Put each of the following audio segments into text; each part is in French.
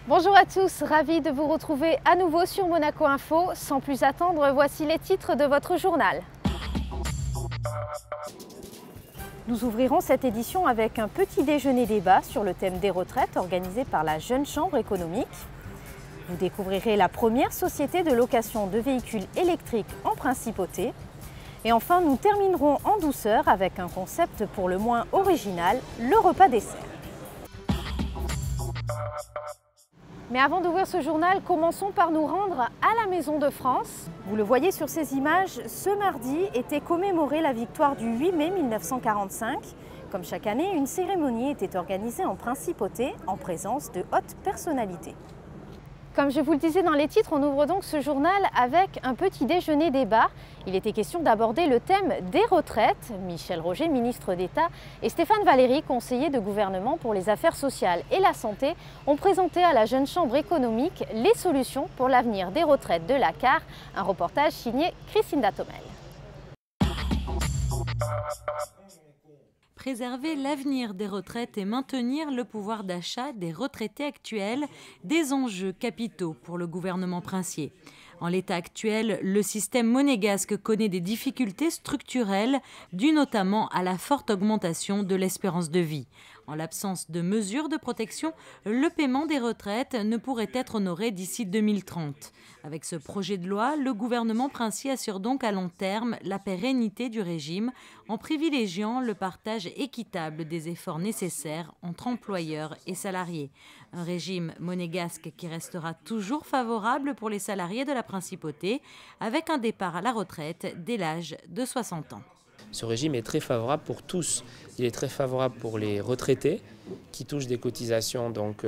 Bonjour à tous, ravi de vous retrouver à nouveau sur Monaco Info. Sans plus attendre, voici les titres de votre journal. Nous ouvrirons cette édition avec un petit déjeuner débat sur le thème des retraites organisé par la Jeune Chambre économique. Vous découvrirez la première société de location de véhicules électriques en principauté. Et enfin, nous terminerons en douceur avec un concept pour le moins original, le repas dessert. Mais avant d'ouvrir ce journal, commençons par nous rendre à la Maison de France. Vous le voyez sur ces images, ce mardi était commémorée la victoire du 8 mai 1945. Comme chaque année, une cérémonie était organisée en principauté en présence de hautes personnalités. Comme je vous le disais dans les titres, on ouvre donc ce journal avec un petit déjeuner débat. Il était question d'aborder le thème des retraites. Michel Roger, ministre d'État, et Stéphane Valéry, conseiller de gouvernement pour les affaires sociales et la santé, ont présenté à la Jeune Chambre économique les solutions pour l'avenir des retraites de la CAR. Un reportage signé Christine Datomel. Préserver l'avenir des retraites et maintenir le pouvoir d'achat des retraités actuels, des enjeux capitaux pour le gouvernement princier. En l'état actuel, le système monégasque connaît des difficultés structurelles dues notamment à la forte augmentation de l'espérance de vie. En l'absence de mesures de protection, le paiement des retraites ne pourrait être honoré d'ici 2030. Avec ce projet de loi, le gouvernement princier assure donc à long terme la pérennité du régime en privilégiant le partage équitable des efforts nécessaires entre employeurs et salariés. Un régime monégasque qui restera toujours favorable pour les salariés de la principauté avec un départ à la retraite dès l'âge de 60 ans. Ce régime est très favorable pour tous. Il est très favorable pour les retraités qui touchent des cotisations donc,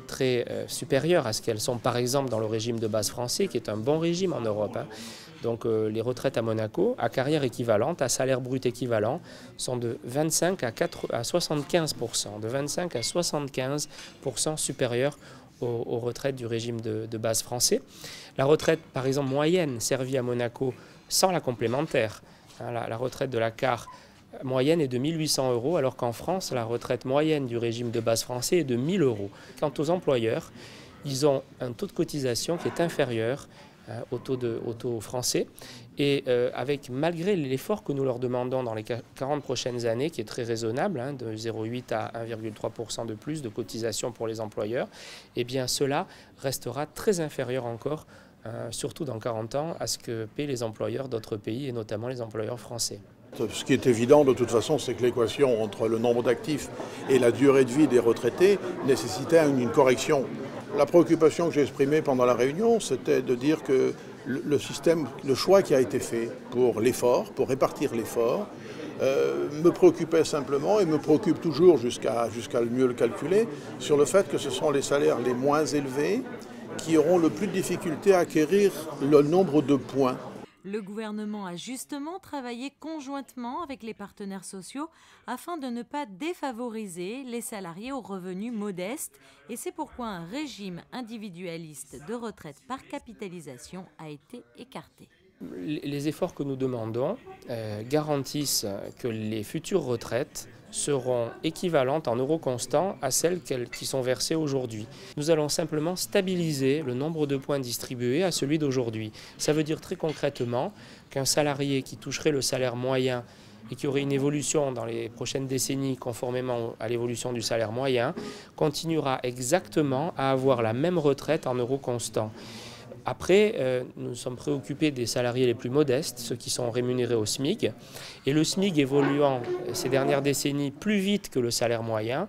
très supérieures à ce qu'elles sont par exemple dans le régime de base français qui est un bon régime en Europe. Donc les retraites à Monaco, à carrière équivalente, à salaire brut équivalent, sont de 25 à 75%, de 25 à 75% supérieures aux retraites du régime de base français. La retraite par exemple moyenne servie à Monaco sans la complémentaire, la retraite de la CAR moyenne est de 1 800 €, alors qu'en France, la retraite moyenne du régime de base français est de 1 000 €. Quant aux employeurs, ils ont un taux de cotisation qui est inférieur au taux français. Et malgré l'effort que nous leur demandons dans les 40 prochaines années, qui est très raisonnable, de 0,8 à 1,3% de plus de cotisation pour les employeurs, eh bien cela restera très inférieur encore surtout dans 40 ans, à ce que paient les employeurs d'autres pays, et notamment les employeurs français. Ce qui est évident de toute façon, c'est que l'équation entre le nombre d'actifs et la durée de vie des retraités nécessitait une correction. La préoccupation que j'ai exprimée pendant la réunion, c'était de dire que le choix qui a été fait pour l'effort, pour répartir l'effort, me préoccupait simplement et me préoccupe toujours jusqu'à mieux le calculer, sur le fait que ce sont les salaires les moins élevés qui auront le plus de difficulté à acquérir le nombre de points. Le gouvernement a justement travaillé conjointement avec les partenaires sociaux afin de ne pas défavoriser les salariés aux revenus modestes, et c'est pourquoi un régime individualiste de retraite par capitalisation a été écarté. Les efforts que nous demandons garantissent que les futures retraites seront équivalentes en euros constants à celles qui sont versées aujourd'hui. Nous allons simplement stabiliser le nombre de points distribués à celui d'aujourd'hui. Ça veut dire très concrètement qu'un salarié qui toucherait le salaire moyen et qui aurait une évolution dans les prochaines décennies conformément à l'évolution du salaire moyen, continuera exactement à avoir la même retraite en euros constants. Après, nous sommes préoccupés des salariés les plus modestes, ceux qui sont rémunérés au SMIC. Et le SMIC évoluant ces dernières décennies plus vite que le salaire moyen,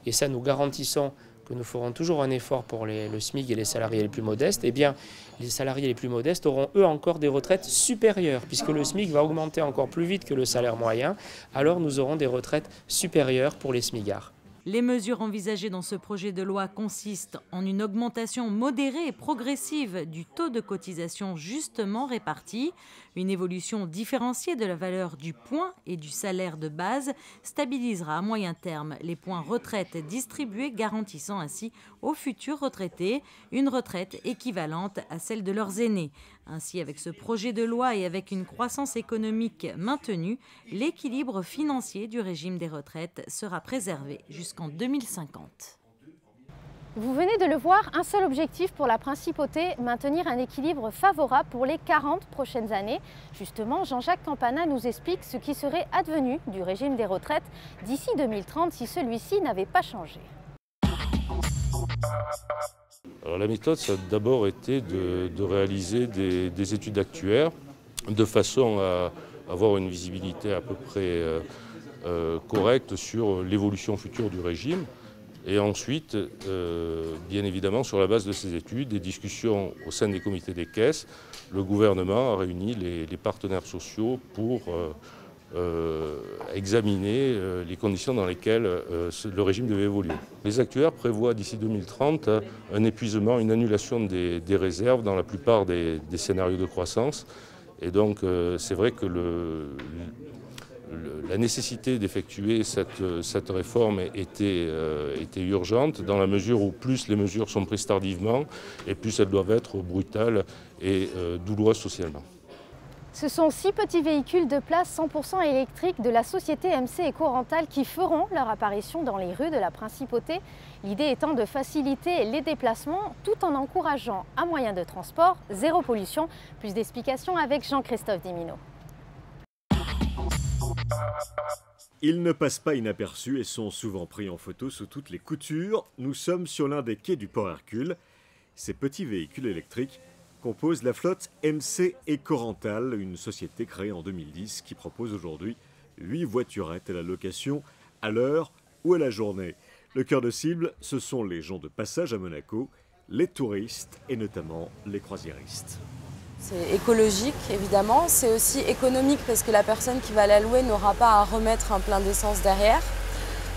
et ça nous garantissons que nous ferons toujours un effort pour le SMIC et les salariés les plus modestes, eh bien les salariés les plus modestes auront eux encore des retraites supérieures, puisque le SMIC va augmenter encore plus vite que le salaire moyen, alors nous aurons des retraites supérieures pour les SMICards. Les mesures envisagées dans ce projet de loi consistent en une augmentation modérée et progressive du taux de cotisation justement réparti, une évolution différenciée de la valeur du point et du salaire de base stabilisera à moyen terme les points retraite distribués, garantissant ainsi aux futurs retraités une retraite équivalente à celle de leurs aînés. Ainsi, avec ce projet de loi et avec une croissance économique maintenue, l'équilibre financier du régime des retraites sera préservé jusqu'en 2050. Vous venez de le voir, un seul objectif pour la principauté, maintenir un équilibre favorable pour les 40 prochaines années. Justement, Jean-Jacques Campana nous explique ce qui serait advenu du régime des retraites d'ici 2030 si celui-ci n'avait pas changé. Alors, la méthode, ça a d'abord été de réaliser des études actuaires de façon à avoir une visibilité à peu près correcte sur l'évolution future du régime. Et ensuite, bien évidemment, sur la base de ces études, des discussions au sein des comités des caisses, le gouvernement a réuni les partenaires sociaux pour examiner les conditions dans lesquelles le régime devait évoluer. Les actuaires prévoient d'ici 2030 un épuisement, une annulation des réserves dans la plupart des scénarios de croissance. Et donc, c'est vrai que la nécessité d'effectuer cette réforme était urgente dans la mesure où plus les mesures sont prises tardivement et plus elles doivent être brutales et douloureuses socialement. Ce sont 6 petits véhicules de place 100% électriques de la société MC Ecorental qui feront leur apparition dans les rues de la Principauté. L'idée étant de faciliter les déplacements tout en encourageant un moyen de transport zéro pollution. Plus d'explications avec Jean-Christophe Dimino. Ils ne passent pas inaperçus et sont souvent pris en photo sous toutes les coutures. Nous sommes sur l'un des quais du port Hercule. Ces petits véhicules électriques composent la flotte MC Ecorental, une société créée en 2010 qui propose aujourd'hui 8 voiturettes à la location à l'heure ou à la journée. Le cœur de cible, ce sont les gens de passage à Monaco, les touristes et notamment les croisiéristes. C'est écologique, évidemment. C'est aussi économique parce que la personne qui va la louer n'aura pas à remettre un plein d'essence derrière.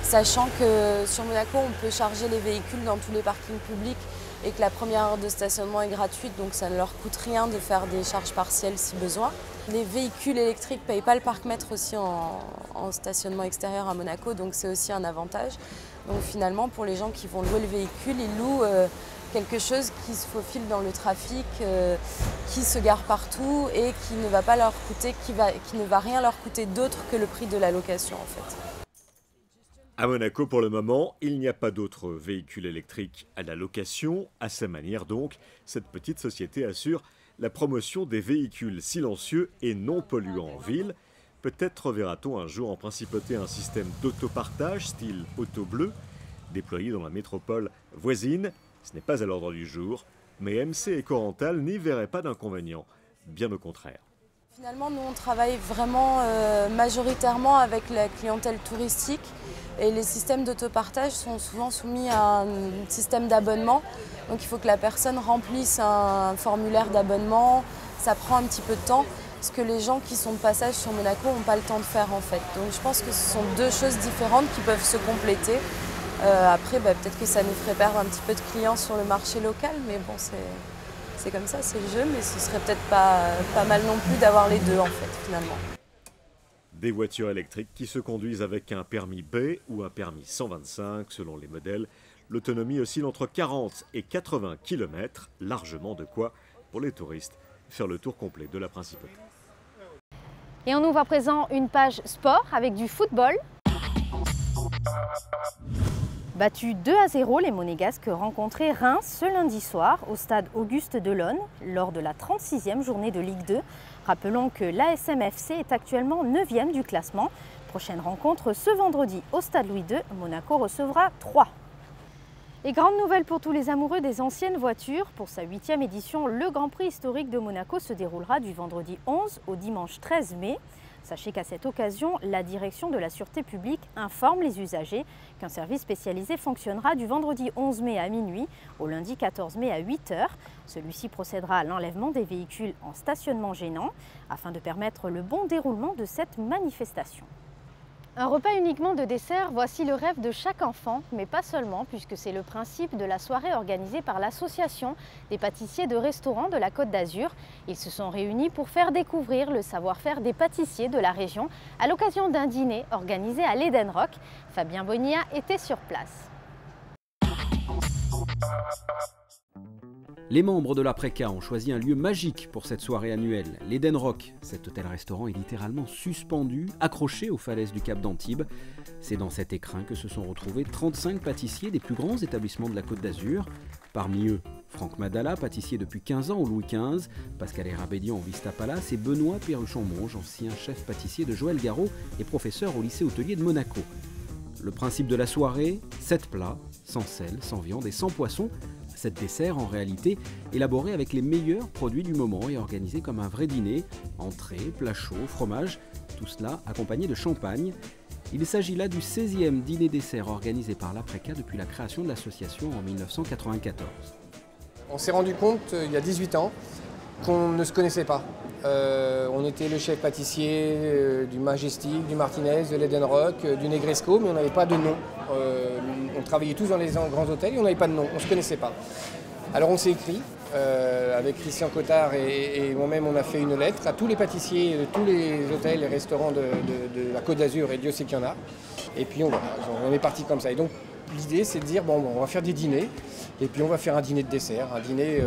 Sachant que sur Monaco, on peut charger les véhicules dans tous les parkings publics et que la première heure de stationnement est gratuite, donc ça ne leur coûte rien de faire des charges partielles si besoin. Les véhicules électriques ne payent pas le parc-mètre aussi en stationnement extérieur à Monaco, donc c'est aussi un avantage. Donc finalement, pour les gens qui vont louer le véhicule, ils louent quelque chose qui se faufile dans le trafic, qui se gare partout et qui ne va pas leur coûter, qui ne va rien leur coûter d'autre que le prix de la location en fait. À Monaco, pour le moment, il n'y a pas d'autres véhicules électriques à la location. À sa manière donc, cette petite société assure la promotion des véhicules silencieux et non polluants en ville. Peut-être verra-t-on un jour en Principauté un système d'autopartage style Auto Bleu, déployé dans la métropole voisine. Ce n'est pas à l'ordre du jour, mais MC Ecorental n'y verrait pas d'inconvénient, bien au contraire. Finalement, nous on travaille vraiment majoritairement avec la clientèle touristique et les systèmes d'autopartage sont souvent soumis à un système d'abonnement. Donc il faut que la personne remplisse un formulaire d'abonnement, ça prend un petit peu de temps, ce que les gens qui sont de passage sur Monaco n'ont pas le temps de faire en fait. Donc je pense que ce sont deux choses différentes qui peuvent se compléter. Après, peut-être que ça nous ferait perdre un petit peu de clients sur le marché local, mais bon, c'est comme ça, c'est le jeu, mais ce serait peut-être pas mal non plus d'avoir les deux en fait, finalement. Des voitures électriques qui se conduisent avec un permis B ou un permis 125 selon les modèles. L'autonomie oscille entre 40 et 80 km, largement de quoi, pour les touristes, faire le tour complet de la Principauté. Et on ouvre à présent une page sport avec du football. Battus 2-0, les Monégasques rencontraient Reims ce lundi soir au stade Auguste Delaune lors de la 36e journée de Ligue 2. Rappelons que l'ASM FC est actuellement 9e du classement. Prochaine rencontre ce vendredi au stade Louis II. Monaco recevra 3. Et grande nouvelle pour tous les amoureux des anciennes voitures. Pour sa 8e édition, le Grand Prix historique de Monaco se déroulera du vendredi 11 au dimanche 13 mai. Sachez qu'à cette occasion, la direction de la Sûreté publique informe les usagers qu'un service spécialisé fonctionnera du vendredi 11 mai à minuit au lundi 14 mai à 8 h. Celui-ci procédera à l'enlèvement des véhicules en stationnement gênant afin de permettre le bon déroulement de cette manifestation. Un repas uniquement de dessert, voici le rêve de chaque enfant, mais pas seulement, puisque c'est le principe de la soirée organisée par l'association des pâtissiers de restaurants de la Côte d'Azur. Ils se sont réunis pour faire découvrir le savoir-faire des pâtissiers de la région à l'occasion d'un dîner organisé à l'Eden Rock. Fabien Bonilla était sur place. Les membres de l'Apreka ont choisi un lieu magique pour cette soirée annuelle, l'Eden Rock. Cet hôtel-restaurant est littéralement suspendu, accroché aux falaises du Cap d'Antibes. C'est dans cet écrin que se sont retrouvés 35 pâtissiers des plus grands établissements de la Côte d'Azur. Parmi eux, Franck Madala, pâtissier depuis 15 ans au Louis XV, Pascal Erabédian au Vista Palace et Benoît Perruchon-Monge, ancien chef pâtissier de Joël Garraud et professeur au lycée hôtelier de Monaco. Le principe de la soirée, 7 plats, sans sel, sans viande et sans poisson. 7 desserts en réalité, élaborés avec les meilleurs produits du moment et organisés comme un vrai dîner, entrée, plat chaud, fromage, tout cela accompagné de champagne. Il s'agit là du 16e dîner-dessert organisé par l'Apreka depuis la création de l'association en 1994. On s'est rendu compte il y a 18 ans qu'on ne se connaissait pas. On était le chef pâtissier du Majestic, du Martinez, de l'Eden Rock, du Negresco, mais on n'avait pas de nom. On travaillait tous dans les grands hôtels et on n'avait pas de nom, on ne se connaissait pas. Alors on s'est écrit, avec Christian Cottard et moi-même, on a fait une lettre à tous les pâtissiers de tous les hôtels et restaurants de la Côte d'Azur, et Dieu sait qu'il y en a. Et puis on est parti comme ça. Et donc l'idée, c'est de dire, bon, on va faire des dîners, et puis on va faire un dîner de dessert, un dîner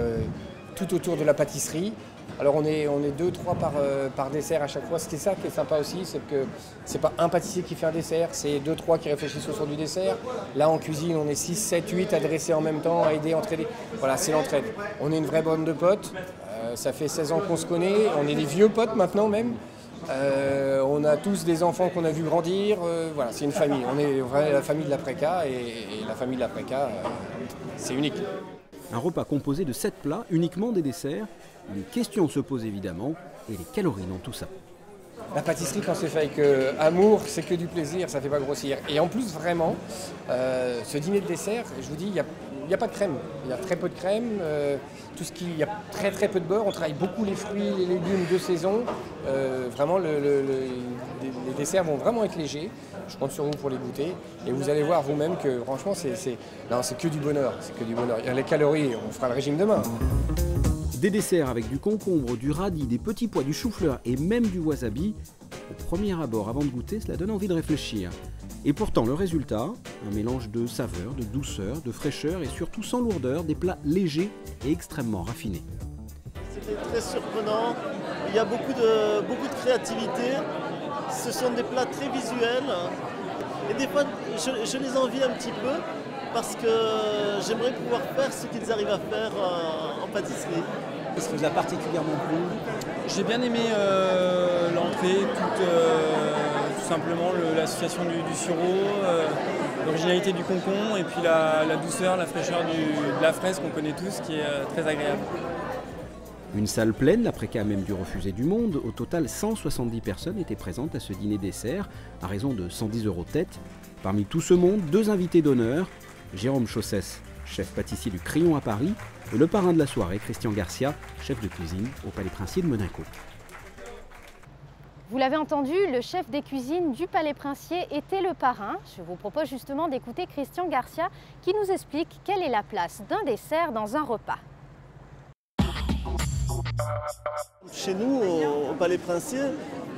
tout autour de la pâtisserie. Alors on est 2-3 par dessert à chaque fois. C'est ça qui est sympa aussi, c'est que c'est pas un pâtissier qui fait un dessert, c'est 2-3 qui réfléchissent autour du dessert. Là en cuisine, on est 6, 7, 8 à dresser en même temps, à aider, entraider. Voilà, c'est l'entraide. On est une vraie bande de potes. Ça fait 16 ans qu'on se connaît. On est des vieux potes maintenant même. On a tous des enfants qu'on a vu grandir. Voilà, c'est une famille. On est la famille de l'Apreka et la famille de l'Apreka, c'est unique. Un repas composé de 7 plats, uniquement des desserts. Une question se pose évidemment, et les calories dans tout ça. La pâtisserie, quand c'est fait avec amour, c'est que du plaisir, ça ne fait pas grossir. Et en plus, vraiment, ce dîner de dessert, je vous dis, il n'y a pas de crème. Il y a très peu de crème, il y a très très peu de beurre. On travaille beaucoup les fruits, les légumes de saison. Vraiment, les desserts vont vraiment être légers. Je compte sur vous pour les goûter. Et vous allez voir vous-même que franchement, c'est que du bonheur. C'est que du bonheur. Il y a les calories, on fera le régime demain. Des desserts avec du concombre, du radis, des petits pois, du chou-fleur et même du wasabi. Au premier abord, avant de goûter, cela donne envie de réfléchir. Et pourtant, le résultat, un mélange de saveur, de douceur, de fraîcheur et surtout sans lourdeur, des plats légers et extrêmement raffinés. C'était très surprenant, il y a beaucoup de créativité, ce sont des plats très visuels et des fois je les envie un petit peu parce que j'aimerais pouvoir faire ce qu'ils arrivent à faire en pâtisserie. Qu'est-ce qui vous a particulièrement plu? J'ai bien aimé l'entrée, tout simplement l'association du sureau, l'originalité du concombre et puis la douceur, la fraîcheur de la fraise qu'on connaît tous qui est très agréable. Une salle pleine, l'Apreka a même dû refuser du monde. Au total, 170 personnes étaient présentes à ce dîner dessert, à raison de 110 € tête. Parmi tout ce monde, 2 invités d'honneur, Jérôme Chaussès, chef pâtissier du Crillon à Paris, et le parrain de la soirée, Christian Garcia, chef de cuisine au Palais Princier de Monaco. Vous l'avez entendu, le chef des cuisines du Palais Princier était le parrain. Je vous propose justement d'écouter Christian Garcia qui nous explique quelle est la place d'un dessert dans un repas. Chez nous, au Palais Princier,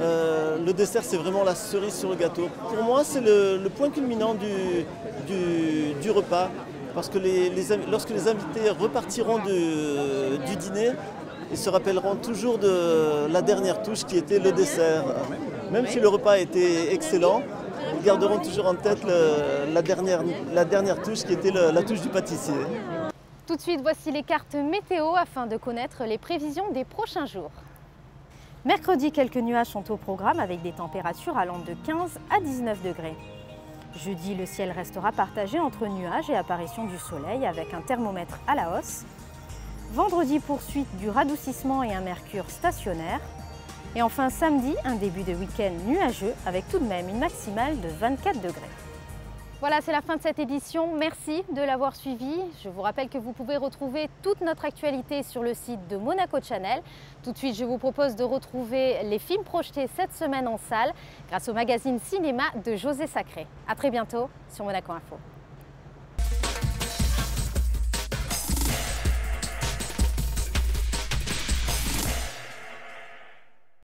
le dessert c'est vraiment la cerise sur le gâteau. Pour moi, c'est le point culminant du repas. Parce que lorsque les invités repartiront du dîner, ils se rappelleront toujours de la dernière touche qui était le dessert. Même si le repas était excellent, ils garderont toujours en tête la dernière touche qui était la touche du pâtissier. Tout de suite, voici les cartes météo afin de connaître les prévisions des prochains jours. Mercredi, quelques nuages sont au programme avec des températures allant de 15 à 19 degrés. Jeudi, le ciel restera partagé entre nuages et apparition du soleil avec un thermomètre à la hausse. Vendredi, poursuite du radoucissement et un mercure stationnaire. Et enfin samedi, un début de week-end nuageux avec tout de même une maximale de 24 degrés. Voilà, c'est la fin de cette édition. Merci de l'avoir suivi. Je vous rappelle que vous pouvez retrouver toute notre actualité sur le site de Monaco Channel. Tout de suite, je vous propose de retrouver les films projetés cette semaine en salle grâce au magazine cinéma de José Sacré. À très bientôt sur Monaco Info.